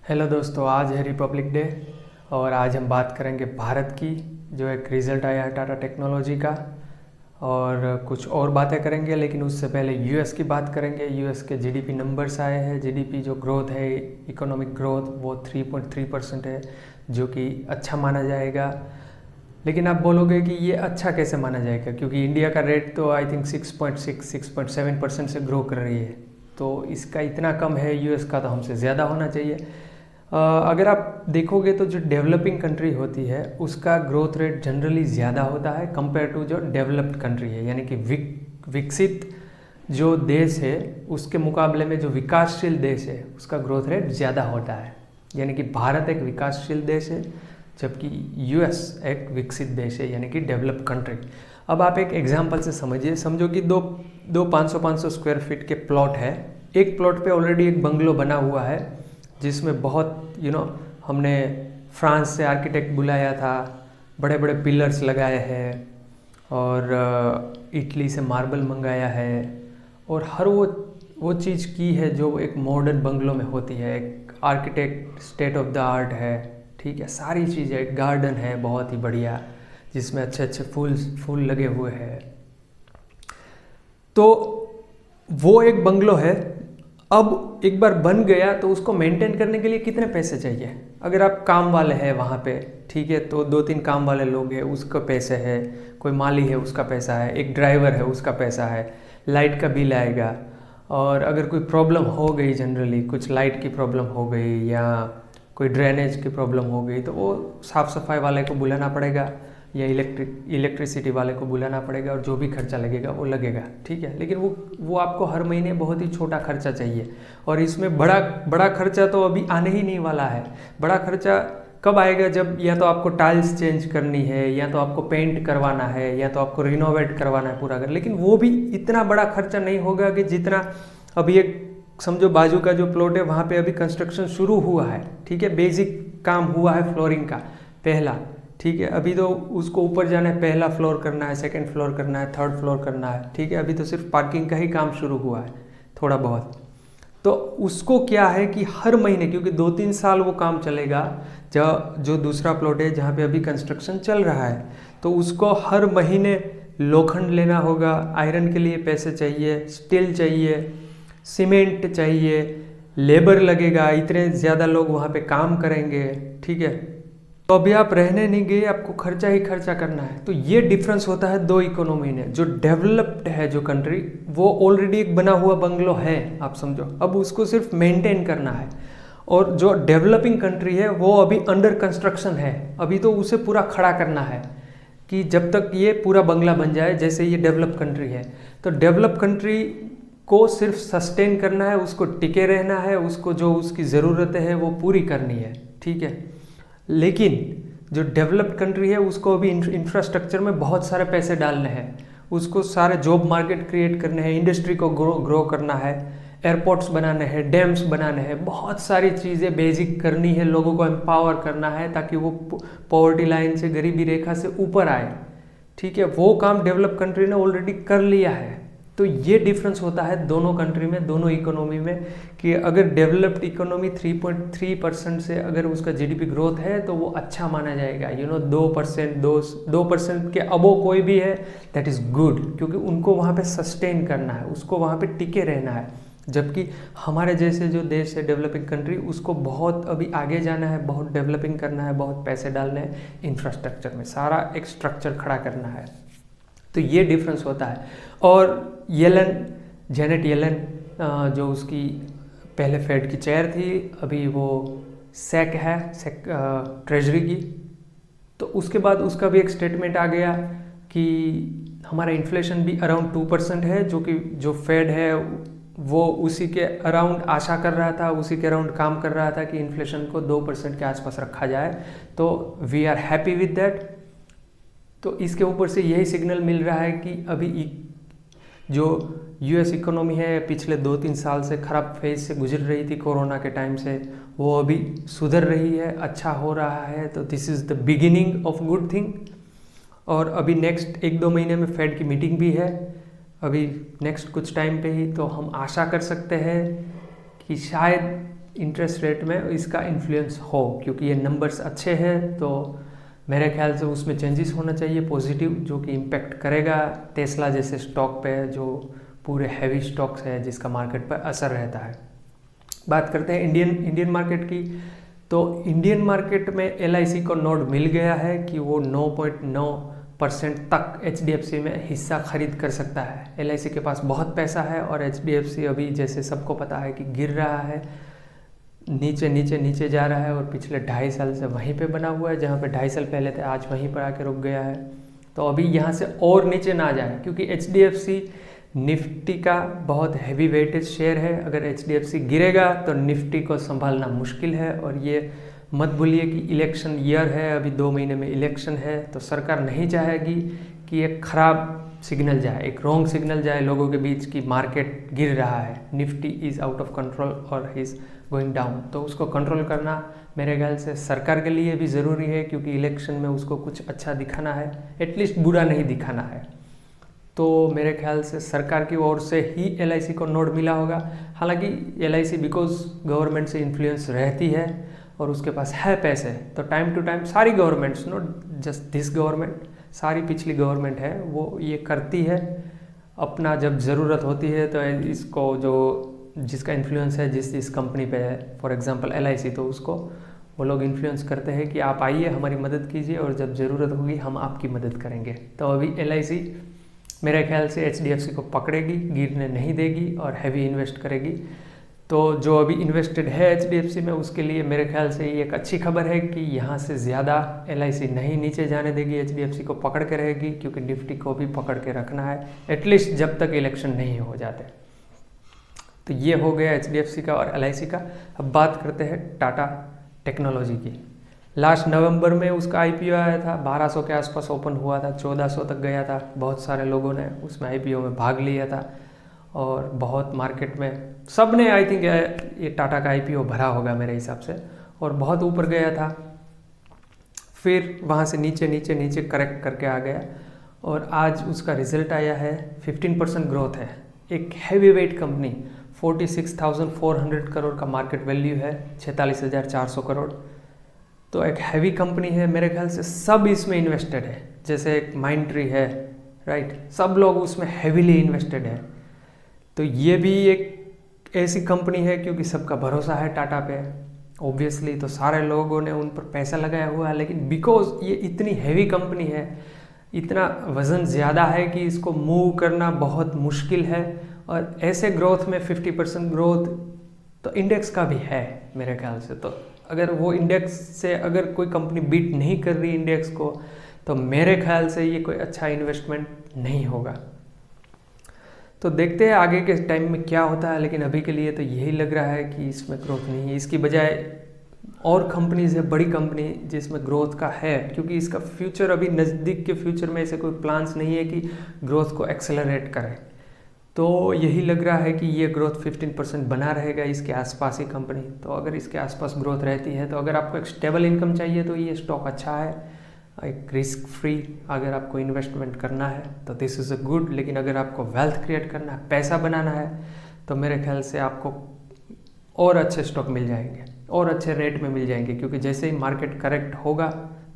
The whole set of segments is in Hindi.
हेलो दोस्तों, आज है रिपब्लिक डे और आज हम बात करेंगे भारत की। जो एक रिज़ल्ट आया है टाटा टेक्नोलॉजी का, और कुछ और बातें करेंगे। लेकिन उससे पहले यूएस की बात करेंगे। यूएस के जीडीपी नंबर्स आए हैं। जीडीपी जो ग्रोथ है, इकोनॉमिक ग्रोथ, वो 3.3% है, जो कि अच्छा माना जाएगा। लेकिन आप बोलोगे कि ये अच्छा कैसे माना जाएगा, क्योंकि इंडिया का रेट तो आई थिंक 6.7% से ग्रो कर रही है, तो इसका इतना कम है। यूएस का तो हमसे ज़्यादा होना चाहिए। अगर आप देखोगे तो जो डेवलपिंग कंट्री होती है उसका ग्रोथ रेट जनरली ज़्यादा होता है कंपेयर टू जो डेवलप्ड कंट्री है, यानी कि विकसित जो देश है उसके मुकाबले में जो विकासशील देश है उसका ग्रोथ रेट ज़्यादा होता है। यानी कि भारत एक विकासशील देश है, जबकि यूएस एक विकसित देश है, यानी कि डेवलप्ड कंट्री। अब आप एक एग्जांपल से समझो कि दो 500 स्क्वायर फीट के प्लॉट है। एक प्लॉट पे ऑलरेडी एक बंगलो बना हुआ है, जिसमें बहुत हमने फ्रांस से आर्किटेक्ट बुलाया था, बड़े बड़े पिलर्स लगाए हैं, और इटली से मार्बल मंगाया है, और हर वो चीज़ की है जो एक मॉडर्न बंगलो में होती है। एक architect state of the art है, ठीक है, सारी चीज़ें। एक गार्डन है बहुत ही बढ़िया, जिसमें अच्छे अच्छे फूल लगे हुए हैं। तो वो एक बंगलो है। अब एक बार बन गया तो उसको मेंटेन करने के लिए कितने पैसे चाहिए? अगर आप काम वाले हैं वहाँ पे, ठीक है, तो 2-3 काम वाले लोग हैं, उसका पैसे है, कोई माली है उसका पैसा है, एक ड्राइवर है उसका पैसा है, लाइट का बिल आएगा। और अगर कोई प्रॉब्लम हो गई, जनरली कुछ लाइट की प्रॉब्लम हो गई या कोई ड्रेनेज की प्रॉब्लम हो गई, तो वो साफ़ सफाई वाले को बुलाना पड़ेगा या इलेक्ट्रिसिटी वाले को बुलाना पड़ेगा, और जो भी खर्चा लगेगा वो लगेगा, ठीक है। लेकिन वो आपको हर महीने बहुत ही छोटा खर्चा चाहिए, और इसमें बड़ा खर्चा तो अभी आने ही नहीं वाला है। बड़ा खर्चा कब आएगा? जब या तो आपको टाइल्स चेंज करनी है, या तो आपको पेंट करवाना है, या तो आपको रिनोवेट करवाना है पूरा घर। लेकिन वो भी इतना बड़ा खर्चा नहीं होगा कि जितना अभी एक समझो बाजू का जो प्लॉट है वहाँ पे अभी कंस्ट्रक्शन शुरू हुआ है, ठीक है, बेसिक काम हुआ है फ्लोरिंग का पहला, ठीक है। अभी तो उसको ऊपर जाना है, पहला फ्लोर करना है, सेकंड फ्लोर करना है, थर्ड फ्लोर करना है, ठीक है। अभी तो सिर्फ पार्किंग का ही काम शुरू हुआ है थोड़ा बहुत। तो उसको क्या है कि हर महीने, क्योंकि 2-3 साल वो काम चलेगा, जो दूसरा प्लॉट है जहाँ पे अभी कंस्ट्रक्शन चल रहा है, तो उसको हर महीने लोखंड लेना होगा, आयरन के लिए पैसे चाहिए, स्टील चाहिए, सीमेंट चाहिए, लेबर लगेगा, इतने ज़्यादा लोग वहाँ पे काम करेंगे, ठीक है। तो अभी आप रहने नहीं गए, आपको खर्चा ही खर्चा करना है। तो ये डिफरेंस होता है दो इकोनॉमी में। जो डेवलप्ड है जो कंट्री, वो ऑलरेडी एक बना हुआ बंगलो है, आप समझो, अब उसको सिर्फ मेंटेन करना है। और जो डेवलपिंग कंट्री है वो अभी अंडर कंस्ट्रक्शन है, अभी तो उसे पूरा खड़ा करना है कि जब तक ये पूरा बंगला बन जाए, जैसे ये डेवलप कंट्री है। तो डेवलप कंट्री को सिर्फ सस्टेन करना है, उसको टिके रहना है, उसको जो उसकी ज़रूरतें हैं वो पूरी करनी है, ठीक है। लेकिन जो डेवलप्ड कंट्री है उसको अभी इंफ्रास्ट्रक्चर में बहुत सारे पैसे डालने हैं, उसको सारे जॉब मार्केट क्रिएट करने हैं, इंडस्ट्री को ग्रो करना है, एयरपोर्ट्स बनाने हैं, डैम्स बनाने हैं, बहुत सारी चीज़ें बेसिक करनी है, लोगों को एम्पावर करना है ताकि वो पॉवर्टी लाइन से, गरीबी रेखा से ऊपर आए, ठीक है। वो काम डेवलप कंट्री ने ऑलरेडी कर लिया है। तो ये डिफरेंस होता है दोनों कंट्री में, दोनों इकोनॉमी में, कि अगर डेवलप्ड इकोनॉमी 3.3% से अगर उसका जीडीपी ग्रोथ है तो वो अच्छा माना जाएगा। 2% के अबो कोई भी है, दैट इज़ गुड, क्योंकि उनको वहाँ पे सस्टेन करना है, उसको वहाँ पे टिके रहना है। जबकि हमारे जैसे जो देश है डेवलपिंग कंट्री, उसको बहुत अभी आगे जाना है, बहुत डेवलपिंग करना है, बहुत पैसे डालने हैं इंफ्रास्ट्रक्चर में, सारा एक स्ट्रक्चर खड़ा करना है। तो ये डिफरेंस होता है। और जेनेट येलन, जो उसकी पहले फेड की चेयर थी, अभी वो सेक है, ट्रेजरी की। तो उसके बाद उसका भी एक स्टेटमेंट आ गया कि हमारा इन्फ्लेशन भी अराउंड 2% है, जो फेड है वो उसी के अराउंड आशा कर रहा था, उसी के अराउंड काम कर रहा था कि इन्फ्लेशन को 2% के आसपास रखा जाए। तो we are happy with that. तो इसके ऊपर से यही सिग्नल मिल रहा है कि अभी जो यूएस इकोनॉमी है पिछले 2-3 साल से ख़राब फेज से गुजर रही थी कोरोना के टाइम से, वो अभी सुधर रही है, अच्छा हो रहा है। तो this is the beginning of good thing. और अभी नेक्स्ट 1-2 महीने में फेड की मीटिंग भी है, अभी नेक्स्ट कुछ टाइम पे ही। तो हम आशा कर सकते हैं कि शायद इंटरेस्ट रेट में इसका इन्फ्लुएंस हो, क्योंकि ये नंबर्स अच्छे हैं तो मेरे ख्याल से उसमें चेंजेस होना चाहिए पॉजिटिव, जो कि इम्पेक्ट करेगा टेस्ला जैसे स्टॉक पे, जो पूरे हैवी स्टॉक्स है जिसका मार्केट पर असर रहता है। बात करते हैं इंडियन मार्केट की। तो इंडियन मार्केट में LIC को नोट मिल गया है कि वो 9.9% तक HDFC में हिस्सा खरीद कर सकता है। LIC के पास बहुत पैसा है और HDFC अभी जैसे सबको पता है कि गिर रहा है, नीचे नीचे नीचे जा रहा है और पिछले 2.5 साल से वहीं पे बना हुआ है, जहाँ पे 2.5 साल पहले थे आज वहीं पर आके रुक गया है। तो अभी यहाँ से और नीचे ना जाए, क्योंकि HDFC निफ्टी का बहुत हैवी वेटेज शेयर है। अगर HDFC गिरेगा तो निफ्टी को संभालना मुश्किल है। और ये मत भूलिए कि इलेक्शन ईयर है, अभी 2 महीने में इलेक्शन है, तो सरकार नहीं चाहेगी कि एक खराब सिग्नल जाए, एक रॉन्ग सिग्नल जाए लोगों के बीच कि मार्केट गिर रहा है, Nifty is out of control और इज़ गोइंग डाउन। तो उसको कंट्रोल करना मेरे ख्याल से सरकार के लिए भी ज़रूरी है, क्योंकि इलेक्शन में उसको कुछ अच्छा दिखाना है, एटलीस्ट बुरा नहीं दिखाना है। तो मेरे ख्याल से सरकार की ओर से ही LIC को नोट मिला होगा। हालांकि LIC बिकॉज गवर्नमेंट से इन्फ्लुएंस रहती है और उसके पास है पैसे, तो टाइम टू टाइम सारी governments, not just this government, सारी पिछली गवर्नमेंट है वो ये करती है। अपना जब ज़रूरत होती है तो इसको जो जिसका इन्फ्लुएंस है जिस कंपनी पे है, फॉर एग्जांपल LIC, तो उसको वो लोग इन्फ्लुएंस करते हैं कि आप आइए हमारी मदद कीजिए और जब ज़रूरत होगी हम आपकी मदद करेंगे। तो अभी LIC मेरे ख्याल से HDFC को पकड़ेगी, गिरने नहीं देगी और हैवी इन्वेस्ट करेगी। तो जो अभी इन्वेस्टेड है HDFC में उसके लिए मेरे ख्याल से ये एक अच्छी खबर है कि यहाँ से ज़्यादा LIC नहीं नीचे जाने देगी, HDFC को पकड़ के रहेगी, क्योंकि निफ्टी को भी पकड़ के रखना है एटलीस्ट जब तक इलेक्शन नहीं हो जाते। तो ये हो गया HDFC का और LIC का। अब बात करते हैं टाटा टेक्नोलॉजी की। लास्ट नवंबर में उसका IPO आया था, 1200 के आसपास ओपन हुआ था, 1400 तक गया था। बहुत सारे लोगों ने उसमें IPO में भाग लिया था और बहुत मार्केट में सब ने आई थिंक ये टाटा का IPO भरा होगा मेरे हिसाब से, और बहुत ऊपर गया था। फिर वहाँ से नीचे नीचे नीचे करेक्ट करके आ गया और आज उसका रिजल्ट आया है, 15% ग्रोथ है। एक हैवी वेट कंपनी, 46,400 करोड़ का मार्केट वैल्यू है, 46,400 करोड़। तो एक हैवी कंपनी है, मेरे ख्याल से सब इसमें इन्वेस्टेड है। जैसे एक माइंडट्री है, राइट, सब लोग उसमें हैवीली इन्वेस्टेड है। तो ये भी एक ऐसी कंपनी है क्योंकि सबका भरोसा है टाटा पे ऑब्वियसली, तो सारे लोगों ने उन पर पैसा लगाया हुआ है। लेकिन बिकॉज ये इतनी हैवी कंपनी है, इतना वज़न ज़्यादा है कि इसको मूव करना बहुत मुश्किल है। और ऐसे ग्रोथ में 50% ग्रोथ तो इंडेक्स का भी है मेरे ख्याल से। तो अगर वो इंडेक्स से अगर कोई कंपनी बीट नहीं कर रही इंडेक्स को, तो मेरे ख्याल से ये कोई अच्छा इन्वेस्टमेंट नहीं होगा। तो देखते हैं आगे के टाइम में क्या होता है, लेकिन अभी के लिए तो यही लग रहा है कि इसमें ग्रोथ नहीं है। इसकी बजाय और कंपनीज है, बड़ी कंपनी जिसमें ग्रोथ का है, क्योंकि इसका फ्यूचर अभी नज़दीक के फ्यूचर में ऐसे कोई प्लान्स नहीं है कि ग्रोथ को एक्सेलरेट करे। तो यही लग रहा है कि ये ग्रोथ 15% बना रहेगा इसके आसपास ही कंपनी। तो अगर इसके आसपास ग्रोथ रहती है, तो अगर आपको एक स्टेबल इनकम चाहिए तो ये स्टॉक अच्छा है, एक रिस्क फ्री अगर आपको इन्वेस्टमेंट करना है तो दिस इज़ अ गुड। लेकिन अगर आपको वेल्थ क्रिएट करना है, पैसा बनाना है, तो मेरे ख्याल से आपको और अच्छे स्टॉक मिल जाएंगे और अच्छे रेट में मिल जाएंगे, क्योंकि जैसे ही मार्केट करेक्ट होगा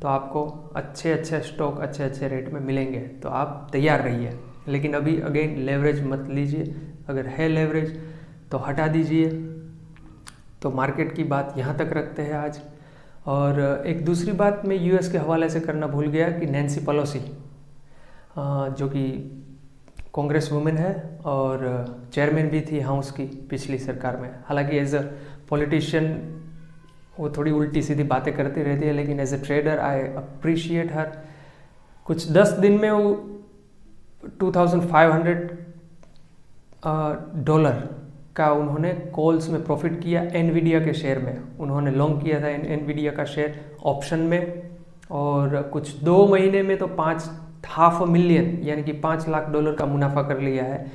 तो आपको अच्छे अच्छे स्टॉक अच्छे अच्छे रेट में मिलेंगे। तो आप तैयार रहिए। लेकिन अभी अगेन लेवरेज मत लीजिए, अगर है लेवरेज तो हटा दीजिए। तो मार्केट की बात यहाँ तक रखते हैं आज। और एक दूसरी बात मैं US के हवाले से करना भूल गया कि नैन्सी पेलोसी जो कि कांग्रेस वुमेन है और चेयरमैन भी थी हाउस की पिछली सरकार में। हालांकि एज अ पॉलिटिशियन वो थोड़ी उल्टी सीधी बातें करती रहती है, लेकिन as a trader I appreciate her. कुछ 10 दिन में वो $2,500 का उन्होंने कॉल्स में प्रॉफिट किया। एनवीडिया के शेयर में उन्होंने लॉन्ग किया था एनवीडिया का शेयर ऑप्शन में, और कुछ 2 महीने में तो $500,000 यानी कि $5 लाख का मुनाफा कर लिया है,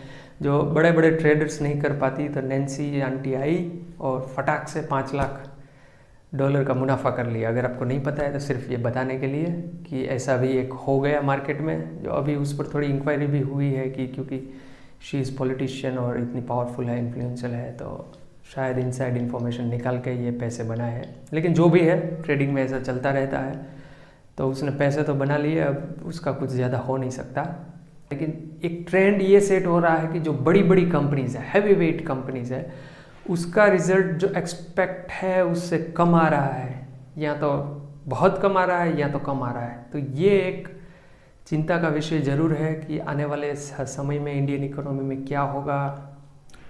जो बड़े बड़े ट्रेडर्स नहीं कर पाती। तो नैन्सी आंटी आई और फटाक से $5 लाख का मुनाफा कर लिया। अगर आपको नहीं पता है तो सिर्फ ये बताने के लिए कि ऐसा भी एक हो गया मार्केट में, जो अभी उस पर थोड़ी इंक्वायरी भी हुई है कि क्योंकि शी इज़ पॉलिटिशियन और इतनी पावरफुल है, इन्फ्लुएंशियल है, तो शायद इनसाइड इन्फॉर्मेशन निकाल के ये पैसे बनाए हैं, लेकिन जो भी है ट्रेडिंग में ऐसा चलता रहता है। तो उसने पैसे तो बना लिए, अब उसका कुछ ज़्यादा हो नहीं सकता। लेकिन एक ट्रेंड ये सेट हो रहा है कि जो बड़ी बड़ी कंपनीज़ है, हैवी वेट कंपनीज़ है, उसका रिजल्ट जो एक्सपेक्ट है उससे कम आ रहा है, या तो बहुत कम आ रहा है या तो कम आ रहा है। तो ये एक चिंता का विषय ज़रूर है कि आने वाले समय में इंडियन इकोनॉमी में क्या होगा।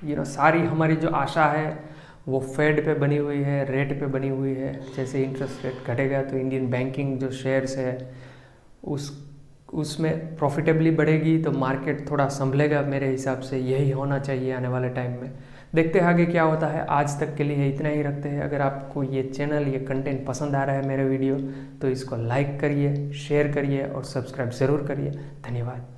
सारी हमारी जो आशा है वो फेड पे बनी हुई है, रेट पे बनी हुई है। जैसे इंटरेस्ट रेट घटेगा तो इंडियन बैंकिंग जो शेयर्स है उसमें प्रॉफिटेबली बढ़ेगी, तो मार्केट थोड़ा संभलेगा। मेरे हिसाब से यही होना चाहिए आने वाले टाइम में। देखते हैं आगे क्या होता है। आज तक के लिए इतना ही रखते हैं। अगर आपको ये चैनल, ये कंटेंट पसंद आ रहा है मेरे वीडियो, तो इसको लाइक करिए, शेयर करिए और सब्सक्राइब ज़रूर करिए। धन्यवाद।